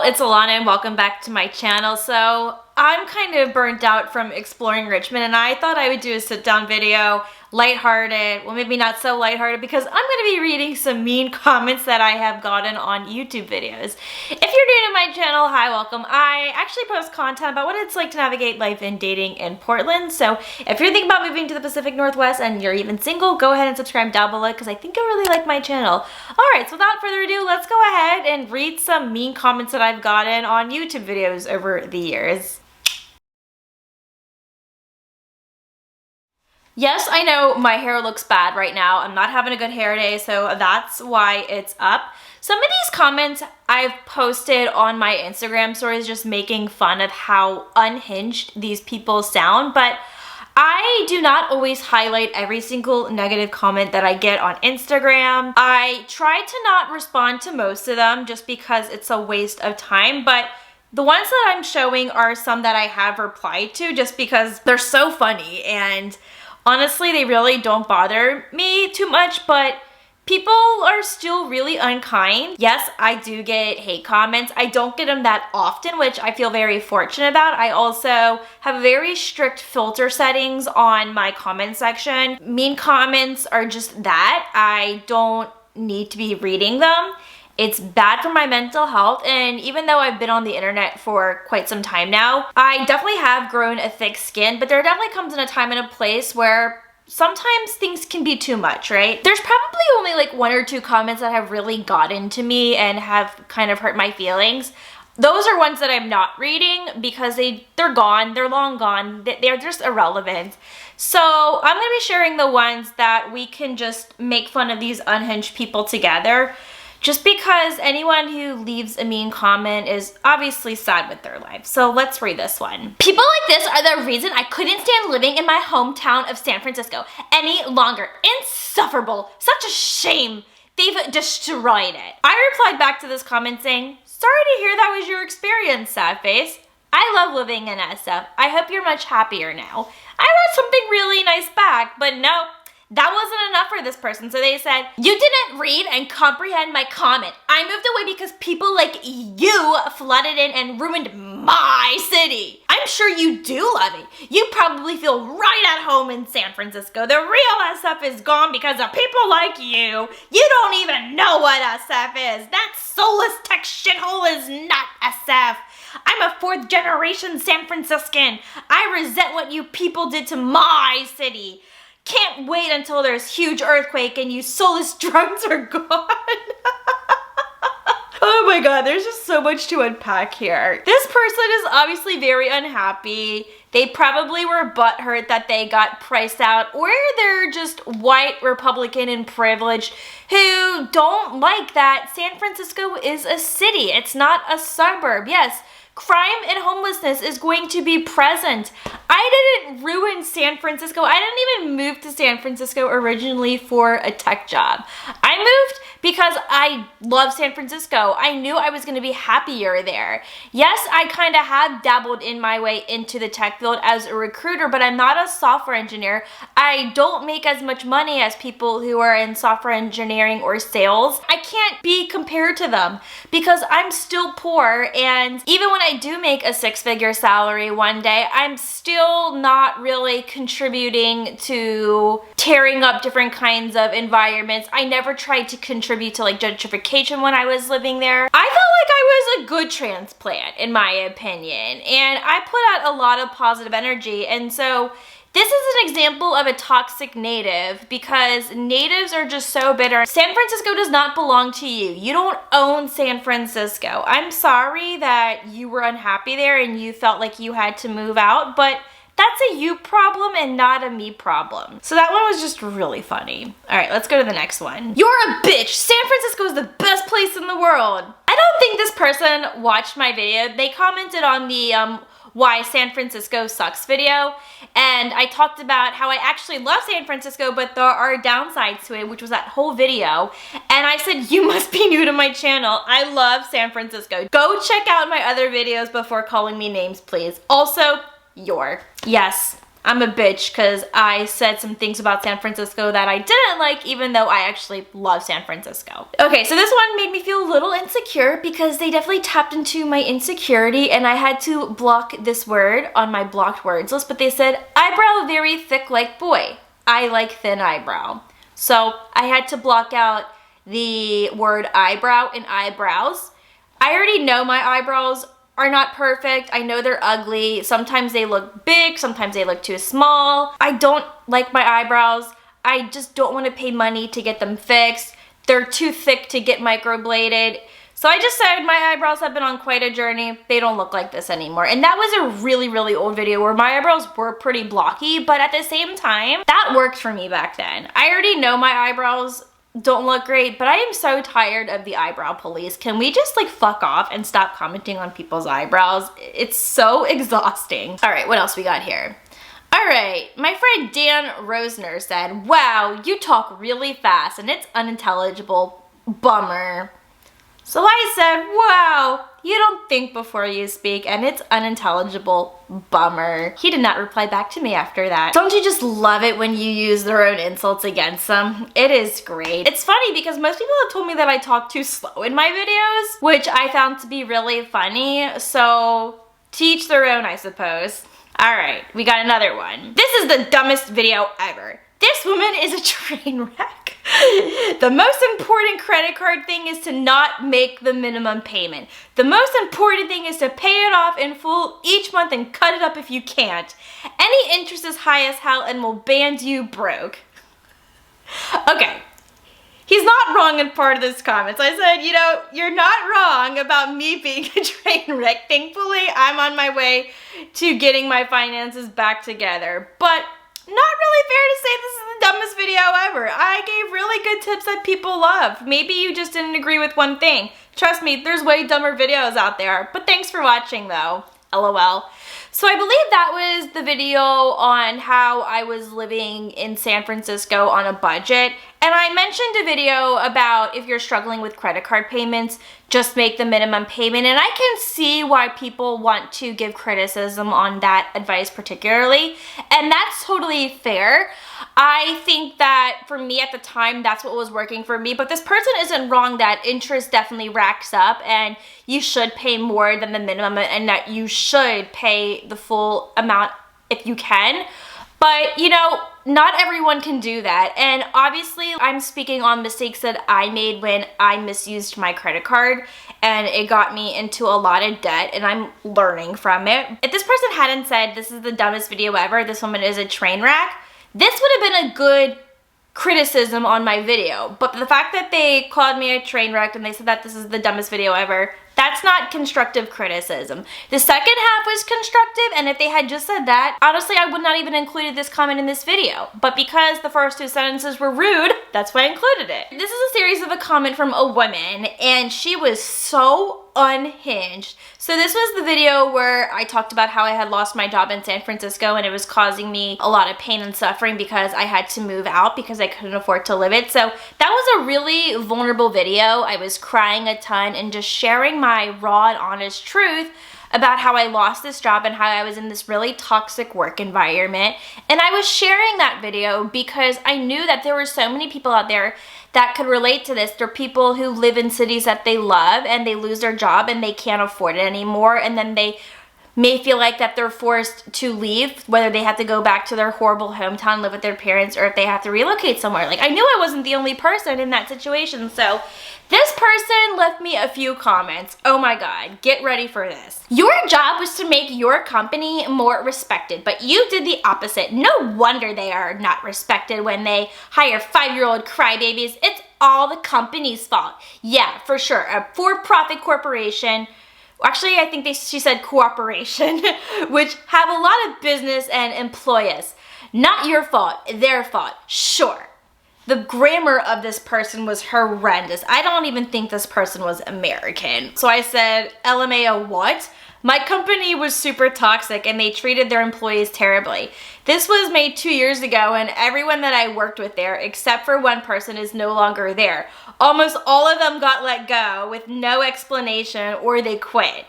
it's Ilana and welcome back to my channel. So I'm kind of burnt out from exploring Richmond and I thought I would do a sit down video, lighthearted, well maybe not so lighthearted because I'm going to be reading some mean comments that I have gotten on YouTube videos. If you're new to my channel, hi, welcome. I actually post content about what it's like to navigate life and dating in Portland. So if you're thinking about moving to the Pacific Northwest and you're even single, go ahead and subscribe down below because I think you'll really like my channel. Alright, so without further ado, let's go ahead and read some mean comments that I've gotten on YouTube videos over the years. Yes, I know my hair looks bad right now. I'm not having a good hair day, so that's why it's up. Some of these comments I've posted on my Instagram stories just making fun of how unhinged these people sound, but I do not always highlight every single negative comment that I get on Instagram. I try to not respond to most of them just because it's a waste of time, but the ones that I'm showing are some that I have replied to just because they're so funny and honestly, they really don't bother me too much, but people are still really unkind. Yes, I do get hate comments. I don't get them that often, which I feel very fortunate about. I also have very strict filter settings on my comment section. Mean comments are just that. I don't need to be reading them. It's bad for my mental health, and even though I've been on the internet for quite some time now, I definitely have grown a thick skin, but there definitely comes in a time and a place where sometimes things can be too much, right? There's probably only like one or two comments that have really gotten to me and have kind of hurt my feelings. Those are ones that I'm not reading because they're gone, they're long gone, they're just irrelevant. So I'm gonna be sharing the ones that we can just make fun of these unhinged people together. Just because anyone who leaves a mean comment is obviously sad with their life. So let's read this one. People like this are the reason I couldn't stand living in my hometown of San Francisco any longer. Insufferable. Such a shame. They've destroyed it. I replied back to this comment saying, sorry to hear that was your experience, sad face. I love living in SF. I hope you're much happier now. I wrote something really nice back, but no. That wasn't enough for this person, so they said, you didn't read and comprehend my comment. I moved away because people like you flooded in and ruined my city. I'm sure you do love it. You probably feel right at home in San Francisco. The real SF is gone because of people like you. You don't even know what SF is. That soulless tech shithole is not SF. I'm a fourth generation San Franciscan. I resent what you people did to my city. Can't wait until there's huge earthquake and you soulless drones are gone. Oh my god, there's just so much to unpack here. This person is obviously very unhappy. They probably were butthurt that they got priced out, or they're just white Republican and privileged who don't like that San Francisco is a city. It's not a suburb. Yes, crime and homelessness is going to be present. I didn't ruin San Francisco. I didn't even move to San Francisco originally for a tech job. I moved because I love San Francisco. I knew I was going to be happier there. Yes, I kind of have dabbled in my way into the tech field as a recruiter, but I'm not a software engineer. I don't make as much money as people who are in software engineering or sales. I can't be compared to them because I'm still poor, and even when I do make a six-figure salary one day, I'm still not really contributing to tearing up different kinds of environments. I never tried to contribute to like gentrification when I was living there. I felt like I was a good transplant in my opinion, and I put out a lot of positive energy, and so this is an example of a toxic native because natives are just so bitter. San Francisco does not belong to you. You don't own San Francisco. I'm sorry that you were unhappy there and you felt like you had to move out, but that's a you problem and not a me problem. So that one was just really funny. All right, let's go to the next one. You're a bitch. San Francisco is the best place in the world. I don't think this person watched my video. They commented on the why San Francisco sucks video, and I talked about how I actually love San Francisco, but there are downsides to it, which was that whole video. And I said, you must be new to my channel. I love San Francisco. Go check out my other videos before calling me names, please. Also, yes, I'm a bitch because I said some things about San Francisco that I didn't like, even though I actually love San Francisco. Okay, so this one made me feel a little insecure because they definitely tapped into my insecurity, and I had to block this word on my blocked words list, but they said, eyebrow very thick like boy. I like thin eyebrow. So I had to block out the word eyebrow and eyebrows. I already know my eyebrows are not perfect. I know they're ugly. Sometimes they look big, sometimes they look too small. I don't like my eyebrows. I just don't want to pay money to get them fixed. They're too thick to get microbladed. So I just said my eyebrows have been on quite a journey. They don't look like this anymore. And that was a really, really old video where my eyebrows were pretty blocky, but at the same time, that worked for me back then. I already know my eyebrows don't look great, but I am so tired of the eyebrow police. Can we just like fuck off and stop commenting on people's eyebrows? It's so exhausting. All right, what else we got here? All right, my friend Dan Rosner said, wow, you talk really fast and it's unintelligible. Bummer. So I said, wow, you don't think before you speak and it's unintelligible. Bummer. He did not reply back to me after that. Don't you just love it when you use their own insults against them? It is great. It's funny because most people have told me that I talk too slow in my videos, which I found to be really funny. So to each their own, I suppose. All right, we got another one. This is the dumbest video ever. This woman is a train wreck. The most important credit card thing is to not make the minimum payment. The most important thing is to pay it off in full each month and cut it up if you can't. Any interest is high as hell and will band you broke. Okay. He's not wrong in part of this comment. So I said, you know, you're not wrong about me being a train wreck. Thankfully, I'm on my way to getting my finances back together. But not really fair to say this is the dumbest video ever. I gave really good tips that people love. Maybe you just didn't agree with one thing. Trust me, there's way dumber videos out there. But thanks for watching though. LOL. So I believe that was the video on how I was living in San Francisco on a budget. And I mentioned a video about if you're struggling with credit card payments, just make the minimum payment. And I can see why people want to give criticism on that advice particularly. And that's totally fair. I think that for me at the time, that's what was working for me. But this person isn't wrong that interest definitely racks up and you should pay more than the minimum and that you should pay the full amount if you can. But, you know, not everyone can do that. And obviously, I'm speaking on mistakes that I made when I misused my credit card and it got me into a lot of debt and I'm learning from it. If this person hadn't said, this is the dumbest video ever, this woman is a train wreck, this would have been a good criticism on my video. But the fact that they called me a train wreck and they said that this is the dumbest video ever, that's not constructive criticism. The second half was constructive, and if they had just said that, honestly, I would not even included this comment in this video. But because the first two sentences were rude, that's why I included it. This is a series of a comment from a woman, and she was so unhinged. So this was the video where I talked about how I had lost my job in San Francisco and it was causing me a lot of pain and suffering because I had to move out because I couldn't afford to live it. So that was a really vulnerable video. I was crying a ton and just sharing my raw and honest truth about how I lost this job and how I was in this really toxic work environment. And I was sharing that video because I knew that there were so many people out there that could relate to this. They're people who live in cities that they love and they lose their job and they can't afford it anymore, and then they may feel like that they're forced to leave, whether they have to go back to their horrible hometown, live with their parents, or if they have to relocate somewhere. Like, I knew I wasn't the only person in that situation, so this person left me a few comments. Oh my God, get ready for this. Your job was to make your company more respected, but you did the opposite. No wonder they are not respected when they hire 5-year-old crybabies. It's all the company's fault. Yeah, for sure, a for-profit corporation. Actually, I think she said cooperation, which have a lot of business and employees. Not your fault, their fault, sure. The grammar of this person was horrendous. I don't even think this person was American. So I said, LMAO what? My company was super toxic and they treated their employees terribly. This was made 2 years ago and everyone that I worked with there, except for one person, is no longer there. Almost all of them got let go with no explanation or they quit.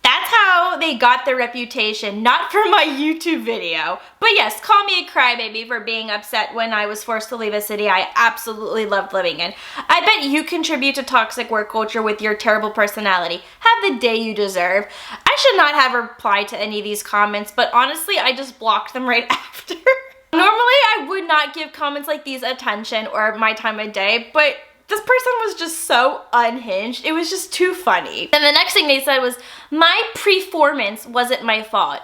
That's how they got their reputation, not for my YouTube video. But yes, call me a crybaby for being upset when I was forced to leave a city I absolutely loved living in. I bet you contribute to toxic work culture with your terrible personality. Have the day you deserve. I should not have replied to any of these comments, but honestly, I just blocked them right after. Normally, I would not give comments like these attention or my time of day, but this person was just so unhinged. It was just too funny. And the next thing they said was, my performance wasn't my fault.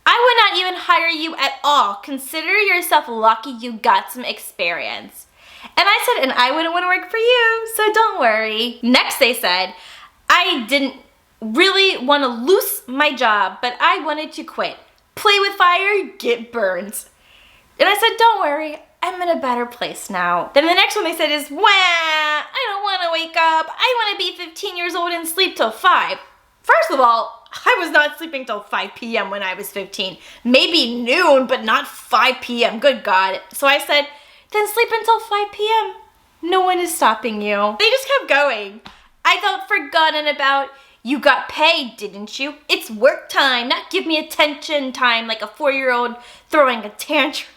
I would not even hire you at all. Consider yourself lucky you got some experience. And I said, and I wouldn't want to work for you, so don't worry. Next they said, I didn't really want to lose my job, but I wanted to quit. Play with fire, get burned. And I said, don't worry, I'm in a better place now. Then the next one they said is, wah, I don't want to wake up. I want to be 15 years old and sleep till 5. First of all, I was not sleeping till 5 p.m. when I was 15. Maybe noon, but not 5 p.m. Good God. So I said, then sleep until 5 p.m. No one is stopping you. They just kept going. I felt forgotten about. You got paid, didn't you? It's work time, not give me attention time like a 4-year-old throwing a tantrum.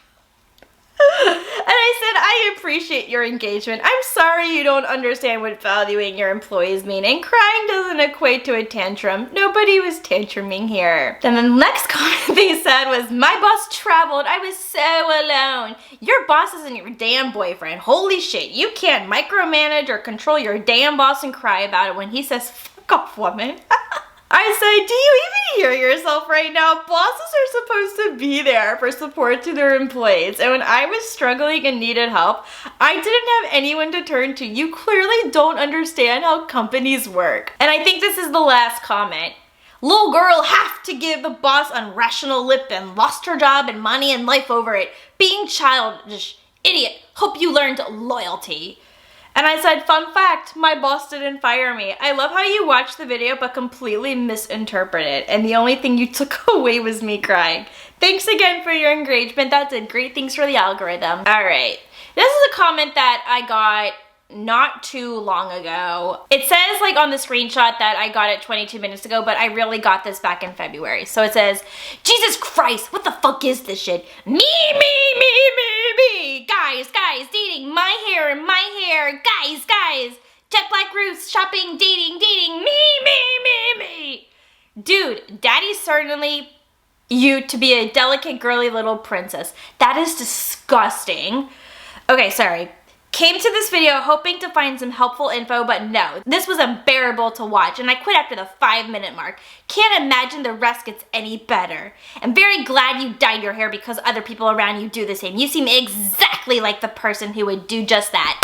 And I said, I appreciate your engagement. I'm sorry you don't understand what valuing your employees mean, and crying doesn't equate to a tantrum. Nobody was tantruming here. Then the next comment they said was, my boss traveled. I was so alone. Your boss isn't your damn boyfriend. Holy shit, you can't micromanage or control your damn boss and cry about it when he says, fuck off, woman. I said, do you even hear yourself right now? Bosses are supposed to be there for support to their employees. And when I was struggling and needed help, I didn't have anyone to turn to. You clearly don't understand how companies work. And I think this is the last comment. Little girl have to give the boss unrational lip and lost her job and money and life over it. Being childish. Idiot. Hope you learned loyalty. And I said, fun fact, my boss didn't fire me. I love how you watched the video but completely misinterpreted, and the only thing you took away was me crying. Thanks again for your engagement. That did great things for the algorithm. All right, this is a comment that I got not too long ago. It says like on the screenshot that I got it 22 minutes ago, but I really got this back in February. So it says, Jesus Christ, what the fuck is this shit? Me. Guys, dating, my hair, guys. Jet black roofs, shopping, dating, me. Dude, daddy's certainly you to be a delicate, girly little princess. That is disgusting. Okay, sorry. Came to this video hoping to find some helpful info, but no, this was unbearable to watch and I quit after the 5-minute mark. Can't imagine the rest gets any better. I'm very glad you dyed your hair because other people around you do the same. You seem exactly like the person who would do just that.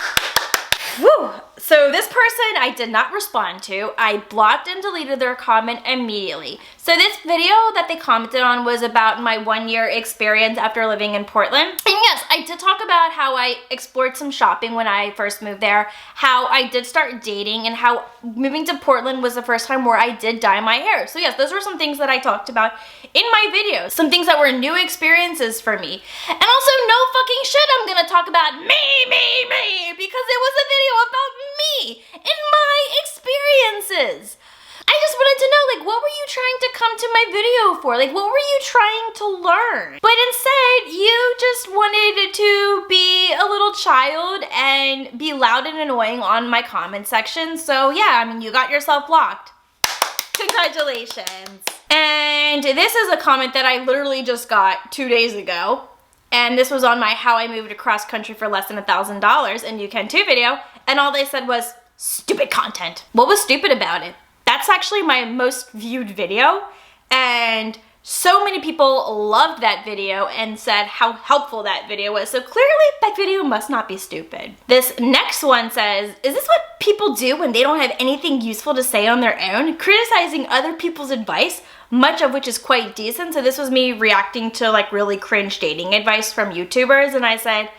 Whew. So this person I did not respond to. I blocked and deleted their comment immediately. So this video that they commented on was about my 1-year experience after living in Portland. And yes, I did talk about how I explored some shopping when I first moved there, how I did start dating, and how moving to Portland was the first time where I did dye my hair. So yes, those were some things that I talked about in my videos. Some things that were new experiences for me. And also, no fucking shit, I'm gonna talk about me, because it was a video about me and my experiences. I just wanted to know, like, what were you trying to come to my video for? Like, what were you trying to learn? But instead, you just wanted to be a little child and be loud and annoying on my comment section. So yeah, I mean, you got yourself blocked. Congratulations. And this is a comment that I literally just got 2 days ago. And this was on my how I moved across country for less than $1,000 and you can too video. And all they said was, stupid content. What was stupid about it? That's actually my most viewed video. And so many people loved that video and said how helpful that video was. So clearly that video must not be stupid. This next one says, is this what people do when they don't have anything useful to say on their own? Criticizing other people's advice, much of which is quite decent. So this was me reacting to like really cringe dating advice from YouTubers. And I said,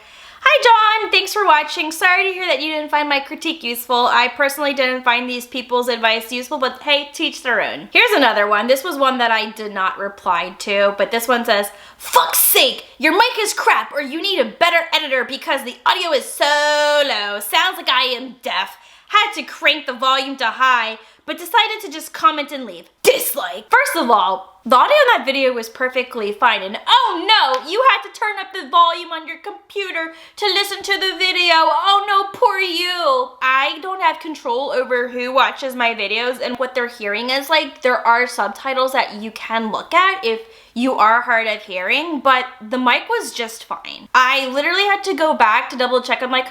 hi John, thanks for watching. Sorry to hear that you didn't find my critique useful. I personally didn't find these people's advice useful, but hey, teach their own. Here's another one. This was one that I did not reply to, but this one says, fuck's sake, your mic is crap or you need a better editor because the audio is so low. Sounds like I am deaf. Had to crank the volume to high, but decided to just comment and leave. Dislike. First of all, the audio in that video was perfectly fine, and oh no, you had to turn up the volume on your computer to listen to the video. Oh no, poor you. I don't have control over who watches my videos and what their hearing is like. There are subtitles that you can look at if you are hard of hearing, but the mic was just fine. I literally had to go back to double check. I'm like,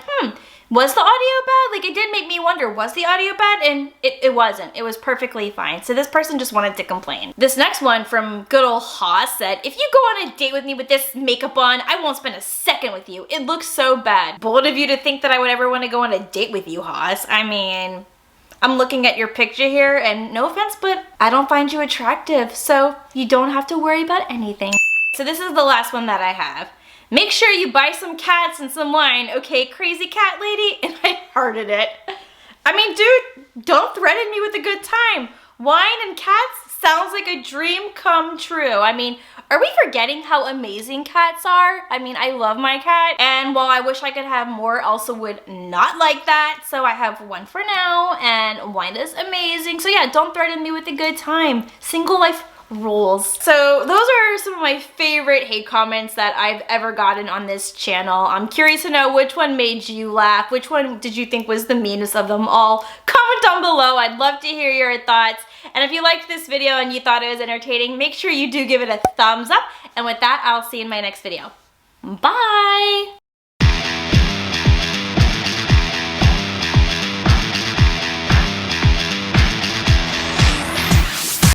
was the audio bad? Like, it did make me wonder, was the audio bad? And it wasn't. It was perfectly fine. So this person just wanted to complain. This next one from good old Haas said, if you go on a date with me with this makeup on, I won't spend a second with you. It looks so bad. Bold of you to think that I would ever want to go on a date with you, Haas. I mean, I'm looking at your picture here, and no offense, but I don't find you attractive. So you don't have to worry about anything. So this is the last one that I have. Make sure you buy some cats and some wine, okay, crazy cat lady? And I hearted it. I mean, dude, don't threaten me with a good time. Wine and cats sounds like a dream come true. I mean, are we forgetting how amazing cats are? I mean, I love my cat, and while I wish I could have more, also would not like that. So I have one for now, and wine is amazing. So yeah, don't threaten me with a good time. Single life rules. So those are some of my favorite hate comments that I've ever gotten on this channel. I'm curious to know which one made you laugh. Which one did you think was the meanest of them all? Comment down below. I'd love to hear your thoughts. And if you liked this video and you thought it was entertaining, make sure you do give it a thumbs up. And with that, I'll see you in my next video. Bye!